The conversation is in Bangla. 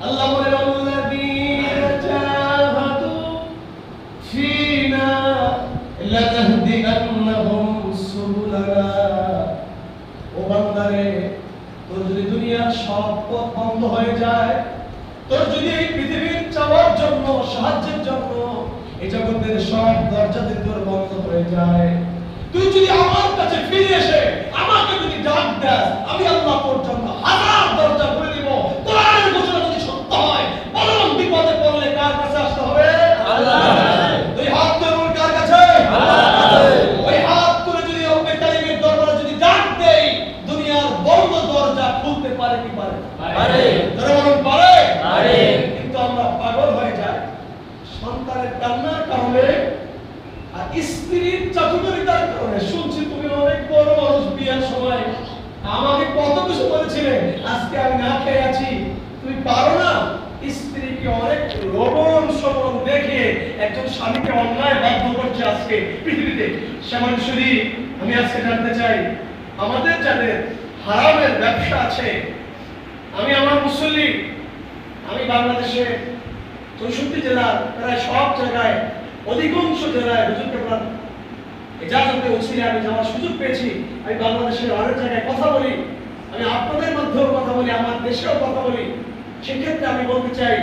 আল্লাহ বলেন আল্লাযীনা জাহাদু ফীনা লানাহদিয়ান্নাহুম সুবুলানা। ও বান্দারে, তোর যদি দুনিয়ার সব পথ বন্ধ হয়ে যায়, তোর যদি এই পৃথিবীর চাওয়ার জন্য, সাহায্যের জন্য এই জগতের সব দরজা তোর বন্ধ হয়ে যায়, তুই যদি আমার কাছে ফিরে এসে আমাকে যদি ডাক দেস, আমি আল্লাহ তোর জন্য হাজার দরজা খুলে দিব। কোরআনের ঘোষণা যদি সত্য হয়, বলুন বিপদে পড়লে কার কাছে আসতে হবে? আল্লাহ। দুই হাত তুলুন, কার কাছে? আল্লাহ। ওই হাত তুলে যদি রব্বে কারীমের দরবারে যদি ডাক দেই, দুনিয়ার বন্ধ দরজা খুলতে পারে কি পারে? পারে। ধরে বলুন পারে? পারে। কিন্তু আমরা পাগল হয়ে যাই সন্তানের কান্নার কারণে আর স্ত্রীর চাতুরিতার কারণে। শুনছি তুমি অনেক বড় মানুষ, বিয়ের সময় আমাকে কত কিছু বলেছিলে, আজকে আমি না খেয়ে আছি, তুমি পারো না? স্ত্রীকে অনেক লবণ সবন দেখে একজন স্বামীকে অন্যায় বাধ্য করছে আজকে পৃথিবীতে। সেমন শুধু আমি আজকে জানতে চাই, আমাদের যাদের হারামের ব্যবসা আছে, আমি আমার মুসল্লি, আমি বাংলাদেশে 64 জেলার প্রায় সব জায়গায়, অধিকাংশ জেলায় হুজুর কেবলার ইজাজতে ওসিলে আমি যাওয়ার সুযোগ পেয়েছি। আমি বাংলাদেশের অনেক জায়গায় কথা বলি, আমি আপনাদের মধ্যেও কথা বলি, আমার দেশেও কথা বলি। সেক্ষেত্রে আমি বলতে চাই,